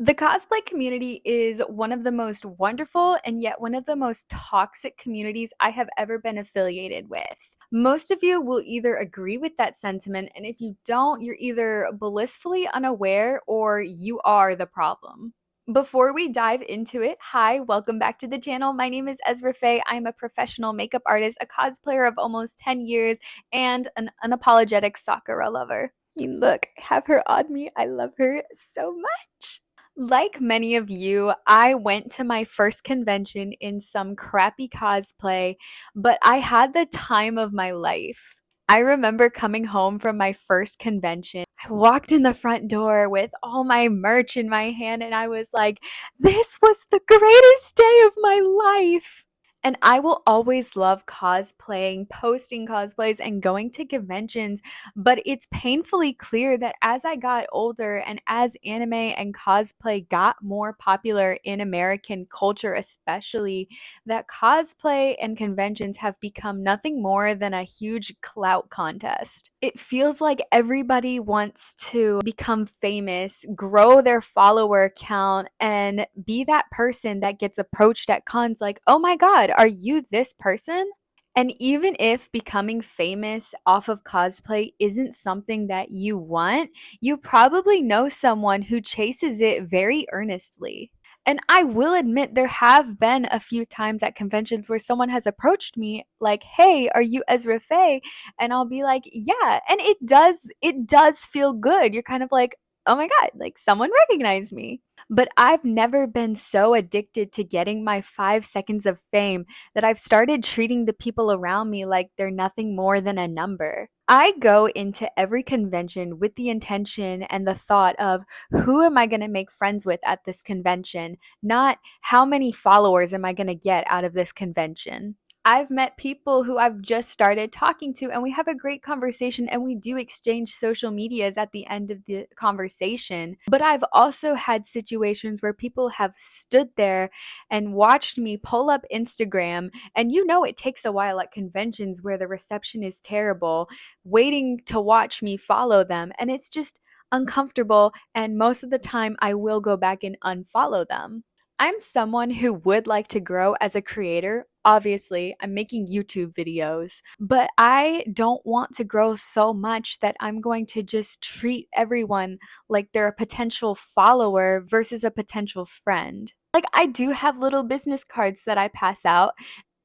The cosplay community is one of the most wonderful and yet one of the most toxic communities I have ever been affiliated with. Most of you will either agree with that sentiment, and if you don't, you're either blissfully unaware or you are the problem. Before we dive into it, hi, welcome back to the channel. My name is Ezra Faye. I'm a professional makeup artist, a cosplayer of almost 10 years, and an unapologetic Sakura lover. Look, have her on me. I love her so much. Like many of you, I went to my first convention in some crappy cosplay, but I had the time of my life. I remember coming home from my first convention. I walked in the front door with all my merch in my hand, and I was like, this was the greatest day of my life. And I will always love cosplaying, posting cosplays, and going to conventions. But it's painfully clear that as I got older and as anime and cosplay got more popular in American culture, especially, that cosplay and conventions have become nothing more than a huge clout contest. It feels like everybody wants to become famous, grow their follower count, and be that person that gets approached at cons like, oh my God, are you this person? And even if becoming famous off of cosplay isn't something that you want, you probably know someone who chases it very earnestly. And I will admit there have been a few times at conventions where someone has approached me like, "Hey, are you Ezra Faye?" And I'll be like, "Yeah." And it does feel good. You're kind of like, "Oh my God, like someone recognized me." But I've never been so addicted to getting my 5 seconds of fame that I've started treating the people around me like they're nothing more than a number. I go into every convention with the intention and the thought of who am I going to make friends with at this convention, not how many followers am I going to get out of this convention. I've met people who I've just started talking to, and we have a great conversation, and we do exchange social medias at the end of the conversation. But I've also had situations where people have stood there and watched me pull up Instagram, and it takes a while at conventions where the reception is terrible, waiting to watch me follow them, and it's just uncomfortable, and most of the time I will go back and unfollow them. I'm someone who would like to grow as a creator. Obviously, I'm making YouTube videos, but I don't want to grow so much that I'm going to just treat everyone like they're a potential follower versus a potential friend. Like, I do have little business cards that I pass out.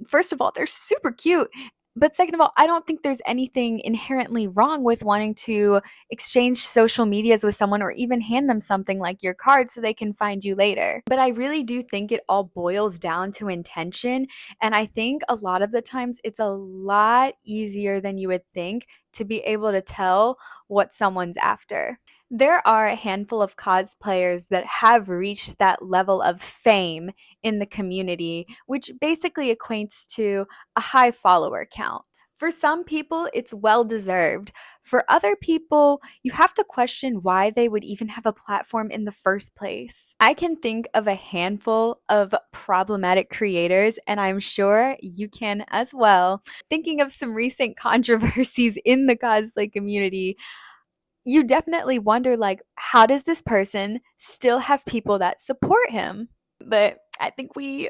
First of all, they're super cute. But second of all, I don't think there's anything inherently wrong with wanting to exchange social medias with someone or even hand them something like your card so they can find you later. But I really do think it all boils down to intention. And I think a lot of the times it's a lot easier than you would think to be able to tell what someone's after. There are a handful of cosplayers that have reached that level of fame in the community, which basically equates to a high follower count. For some people, it's well deserved. For other people, you have to question why they would even have a platform in the first place. I can think of a handful of problematic creators, and I'm sure you can as well. Thinking of some recent controversies in the cosplay community, you definitely wonder, like, how does this person still have people that support him? But I think we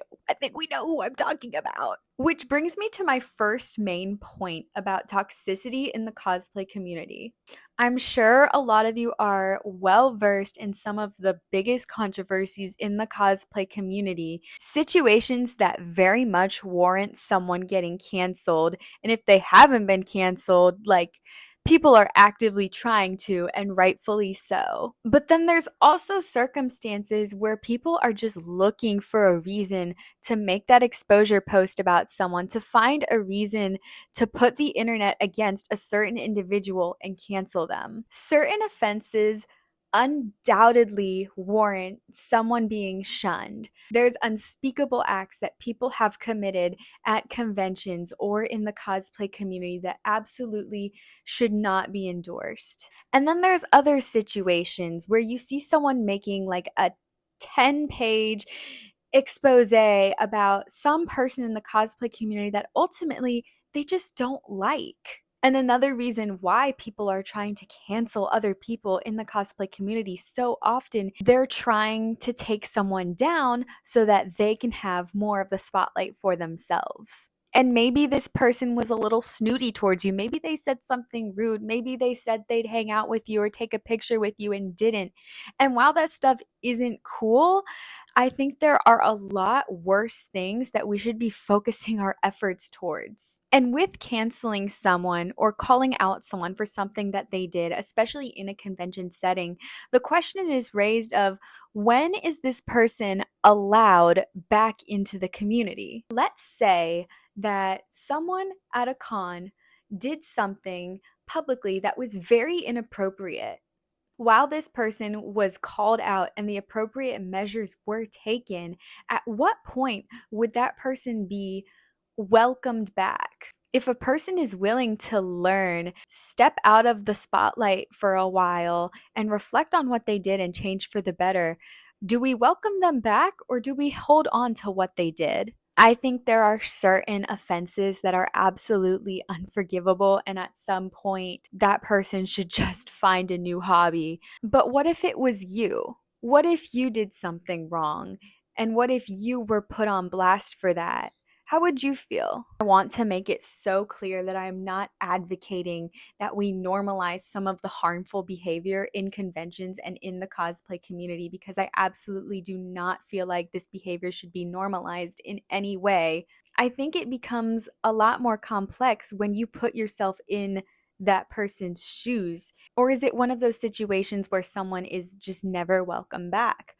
know who I'm talking about. Which brings me to my first main point about toxicity in the cosplay community. I'm sure a lot of you are well versed in some of the biggest controversies in the cosplay community, situations that very much warrant someone getting canceled. And if they haven't been canceled, like, people are actively trying to, and rightfully so. But then there's also circumstances where people are just looking for a reason to make that exposure post about someone, to find a reason to put the internet against a certain individual and cancel them. Certain offenses undoubtedly warrant someone being shunned. There's unspeakable acts that people have committed at conventions or in the cosplay community that absolutely should not be endorsed. And then there's other situations where you see someone making like a 10-page expose about some person in the cosplay community that ultimately they just don't like. And another reason why people are trying to cancel other people in the cosplay community so often, they're trying to take someone down so that they can have more of the spotlight for themselves. And maybe this person was a little snooty towards you. Maybe they said something rude. Maybe they said they'd hang out with you or take a picture with you and didn't. And while that stuff isn't cool, I think there are a lot worse things that we should be focusing our efforts towards. And with canceling someone or calling out someone for something that they did, especially in a convention setting, the question is raised of, when is this person allowed back into the community? Let's say that someone at a con did something publicly that was very inappropriate. While this person was called out and the appropriate measures were taken, at what point would that person be welcomed back? If a person is willing to learn, step out of the spotlight for a while, and reflect on what they did and change for the better, do we welcome them back or do we hold on to what they did? I think there are certain offenses that are absolutely unforgivable, and at some point, that person should just find a new hobby. But what if it was you? What if you did something wrong? And what if you were put on blast for that? How would you feel? I want to make it so clear that I am not advocating that we normalize some of the harmful behavior in conventions and in the cosplay community, because I absolutely do not feel like this behavior should be normalized in any way. I think it becomes a lot more complex when you put yourself in that person's shoes. Or is it one of those situations where someone is just never welcome back?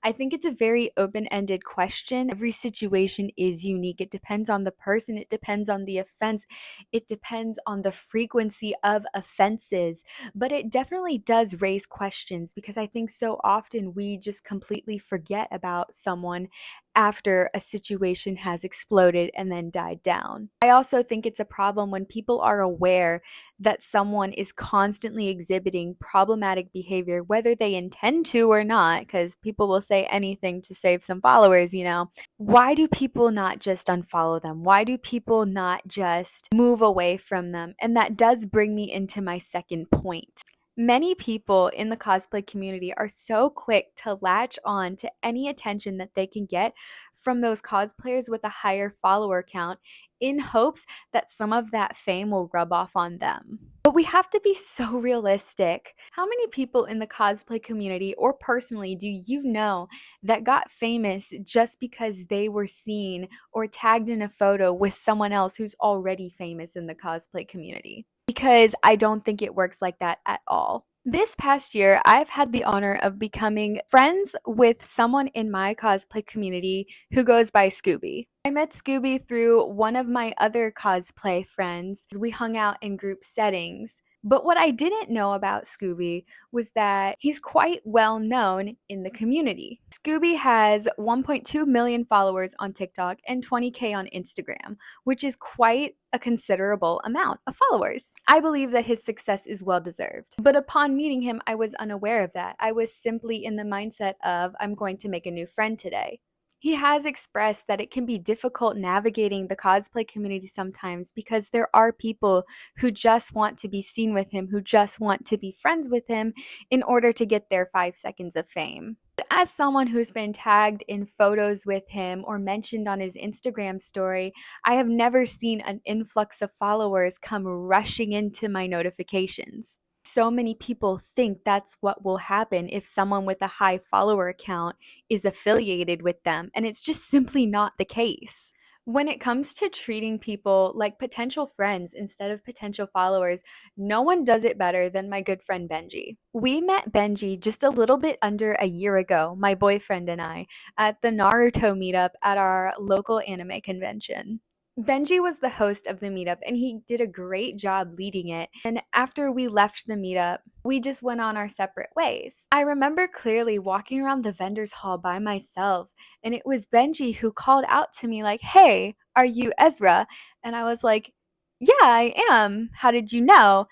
I think it's a very open-ended question. Every situation is unique. It depends on the person, it depends on the offense, it depends on the frequency of offenses. But it definitely does raise questions, because I think so often we just completely forget about someone after a situation has exploded and then died down. I also think it's a problem when people are aware that someone is constantly exhibiting problematic behavior, whether they intend to or not, because people will say anything to save some followers, you know. Why do people not just unfollow them? Why do people not just move away from them? And that does bring me into my second point. Many people in the cosplay community are so quick to latch on to any attention that they can get from those cosplayers with a higher follower count, in hopes that some of that fame will rub off on them. But we have to be so realistic. How many people in the cosplay community, or personally, do you know that got famous just because they were seen or tagged in a photo with someone else who's already famous in the cosplay community? Because I don't think it works like that at all. This past year, I've had the honor of becoming friends with someone in my cosplay community who goes by Scooby. I met Scooby through one of my other cosplay friends. We hung out in group settings. But what I didn't know about Scooby was that he's quite well known in the community. Scooby has 1.2 million followers on TikTok and 20K on Instagram, which is quite a considerable amount of followers. I believe that his success is well deserved. But upon meeting him, I was unaware of that. I was simply in the mindset of, I'm going to make a new friend today. He has expressed that it can be difficult navigating the cosplay community sometimes, because there are people who just want to be seen with him, who just want to be friends with him in order to get their 5 seconds of fame. But as someone who's been tagged in photos with him or mentioned on his Instagram story, I have never seen an influx of followers come rushing into my notifications. So many people think that's what will happen if someone with a high follower count is affiliated with them, and it's just simply not the case. When it comes to treating people like potential friends instead of potential followers, no one does it better than my good friend Benji. We met Benji just a little bit under a year ago, my boyfriend and I, at the Naruto meetup at our local anime convention. Benji was the host of the meetup, and he did a great job leading it. And after we left the meetup, we just went on our separate ways. I remember clearly walking around the vendors hall by myself, and it was Benji who called out to me like, "Hey, are you Ezra?" And I was like, "Yeah, I am. How did you know?"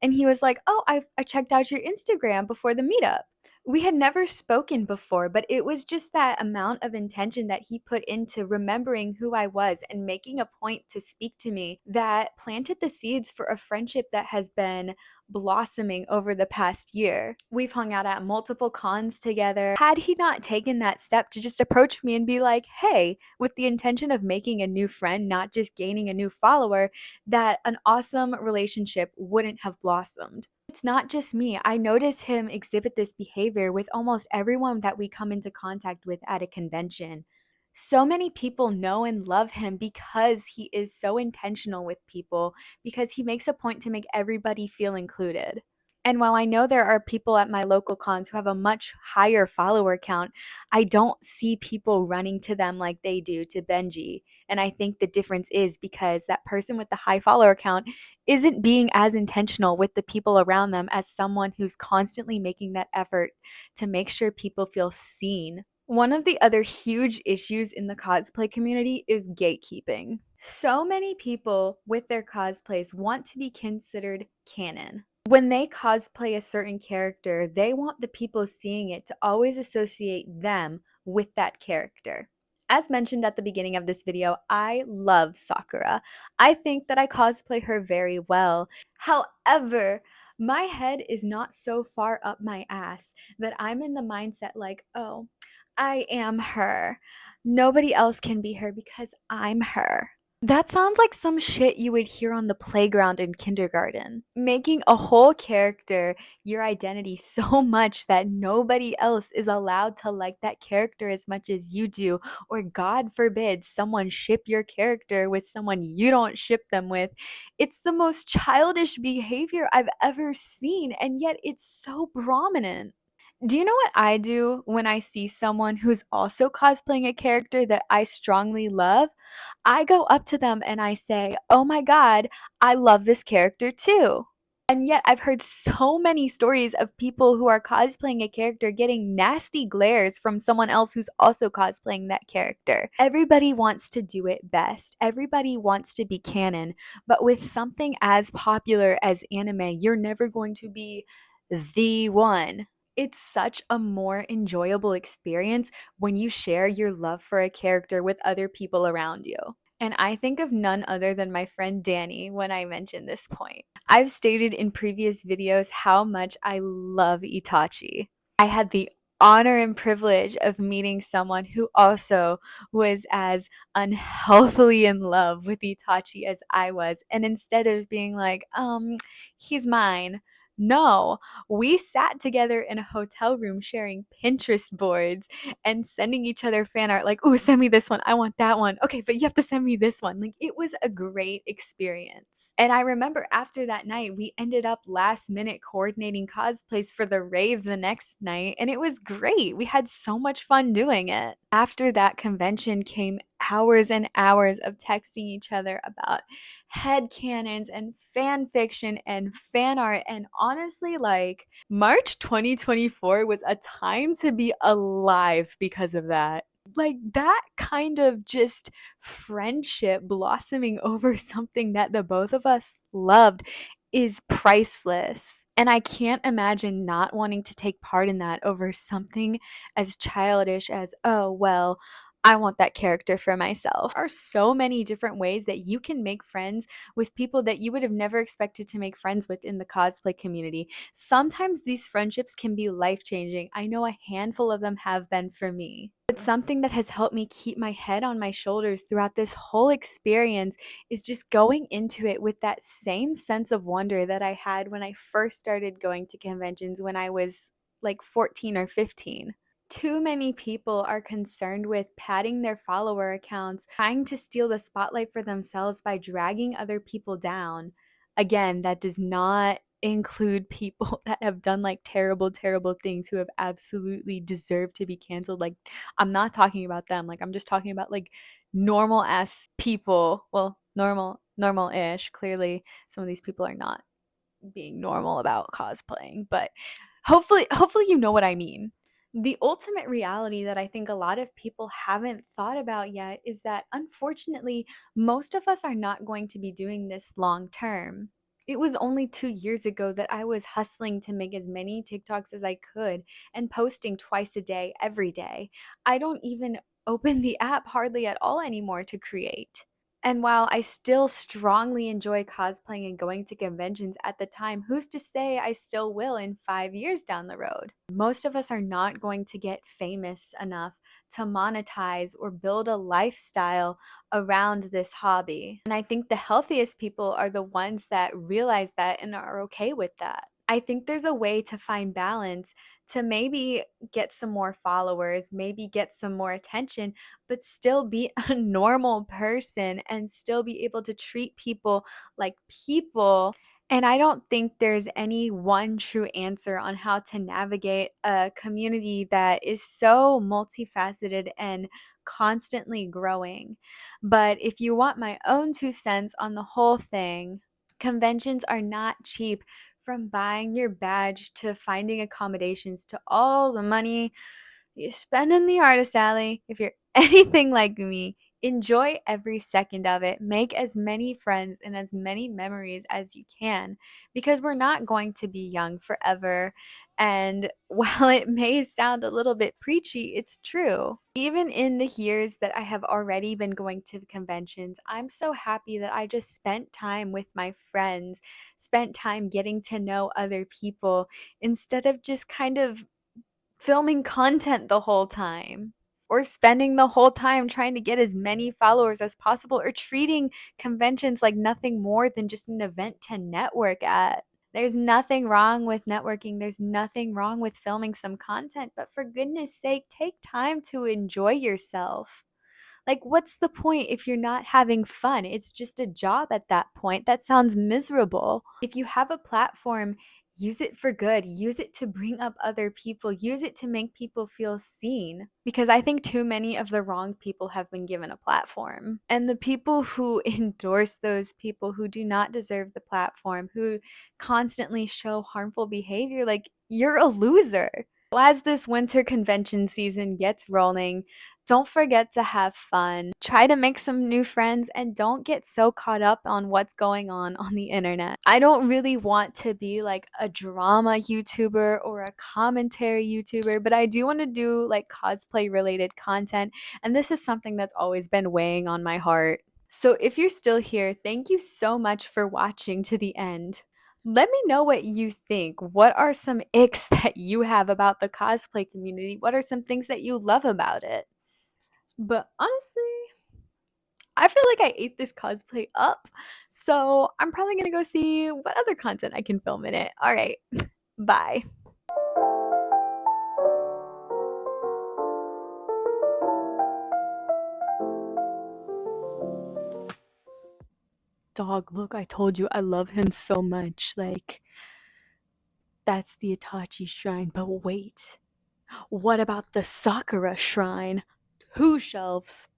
And he was like, "Oh, I checked out your Instagram before the meetup." We had never spoken before, but it was just that amount of intention that he put into remembering who I was and making a point to speak to me that planted the seeds for a friendship that has been blossoming over the past year. We've hung out at multiple cons together. Had he not taken that step to just approach me and be like, hey, with the intention of making a new friend, not just gaining a new follower, that an awesome relationship wouldn't have blossomed. It's not just me. I notice him exhibit this behavior with almost everyone that we come into contact with at a convention. So many people know and love him because he is so intentional with people, because he makes a point to make everybody feel included. And while I know there are people at my local cons who have a much higher follower count, I don't see people running to them like they do to Benji. And I think the difference is because that person with the high follower count isn't being as intentional with the people around them as someone who's constantly making that effort to make sure people feel seen. One of the other huge issues in the cosplay community is gatekeeping. So many people with their cosplays want to be considered canon. When they cosplay a certain character, they want the people seeing it to always associate them with that character. As mentioned at the beginning of this video, I love Sakura. I think that I cosplay her very well. However, my head is not so far up my ass that I'm in the mindset like, oh, I am her. Nobody else can be her because I'm her. That sounds like some shit you would hear on the playground in kindergarten. Making a whole character your identity so much that nobody else is allowed to like that character as much as you do, or God forbid, someone ship your character with someone you don't ship them with. It's the most childish behavior I've ever seen, and yet it's so prominent. Do you know what I do when I see someone who's also cosplaying a character that I strongly love? I go up to them and I say, "Oh my God, I love this character too." And yet, I've heard so many stories of people who are cosplaying a character getting nasty glares from someone else who's also cosplaying that character. Everybody wants to do it best. Everybody wants to be canon. But with something as popular as anime, you're never going to be the one. It's such a more enjoyable experience when you share your love for a character with other people around you. And I think of none other than my friend Danny when I mention this point. I've stated in previous videos how much I love Itachi. I had the honor and privilege of meeting someone who also was as unhealthily in love with Itachi as I was. And instead of being like, he's mine, no, we sat together in a hotel room sharing Pinterest boards and sending each other fan art like, "Ooh, send me this one. I want that one. Okay, but you have to send me this one." Like, it was a great experience. And I remember after that night, we ended up last minute coordinating cosplays for the rave the next night, and it was great. We had so much fun doing it. After that convention came hours and hours of texting each other about headcanons and fan fiction and fan art. And honestly, like, March 2024 was a time to be alive because of that. Like, that kind of just friendship blossoming over something that the both of us loved is priceless. And I can't imagine not wanting to take part in that over something as childish as, oh, well, I want that character for myself. There are so many different ways that you can make friends with people that you would have never expected to make friends with in the cosplay community. Sometimes these friendships can be life-changing. I know a handful of them have been for me. But something that has helped me keep my head on my shoulders throughout this whole experience is just going into it with that same sense of wonder that I had when I first started going to conventions when I was like 14 or 15. Too many people are concerned with padding their follower accounts, trying to steal the spotlight for themselves by dragging other people down. Again, that does not include people that have done like terrible, terrible things who have absolutely deserved to be canceled. Like, I'm not talking about them. Like, I'm just talking about like normal ass people. Well, normal ish. Clearly, some of these people are not being normal about cosplaying, but hopefully you know what I mean. The ultimate reality that I think a lot of people haven't thought about yet is that unfortunately most of us are not going to be doing this long term. It was only 2 years ago that I was hustling to make as many TikToks as I could and posting twice a day, every day. I don't even open the app hardly at all anymore to create. And while I still strongly enjoy cosplaying and going to conventions at the time, who's to say I still will in 5 years down the road? Most of us are not going to get famous enough to monetize or build a lifestyle around this hobby. And I think the healthiest people are the ones that realize that and are okay with that. I think there's a way to find balance to maybe get some more followers, maybe get some more attention, but still be a normal person and still be able to treat people like people. And I don't think there's any one true answer on how to navigate a community that is so multifaceted and constantly growing. But if you want my own 2 cents on the whole thing, conventions are not cheap. From buying your badge to finding accommodations to all the money you spend in the artist alley. If you're anything like me, enjoy every second of it. Make as many friends and as many memories as you can because we're not going to be young forever. And while it may sound a little bit preachy, it's true. Even in the years that I have already been going to conventions, I'm so happy that I just spent time with my friends, spent time getting to know other people instead of just kind of filming content the whole time or spending the whole time trying to get as many followers as possible or treating conventions like nothing more than just an event to network at. There's nothing wrong with networking. There's nothing wrong with filming some content, but for goodness sake, take time to enjoy yourself. Like, what's the point if you're not having fun? It's just a job at that point. That sounds miserable. If you have a platform, use it for good. Use it to bring up other people. Use it to make people feel seen. Because I think too many of the wrong people have been given a platform. And the people who endorse those people who do not deserve the platform, who constantly show harmful behavior, like, you're a loser. As this winter convention season gets rolling, don't forget to have fun. Try to make some new friends and don't get so caught up on what's going on the internet. I don't really want to be like a drama YouTuber or a commentary YouTuber, but I do want to do like cosplay related content. And this is something that's always been weighing on my heart. So if you're still here, thank you so much for watching to the end. Let me know what you think. What are some icks that you have about the cosplay community? What are some things that you love about it? But honestly, I feel like I ate this cosplay up. So I'm probably going to go see what other content I can film in it. All right. Bye. Dog, look, I told you I love him so much. Like, that's the Itachi shrine. But wait, what about the Sakura shrine? 2 shelves.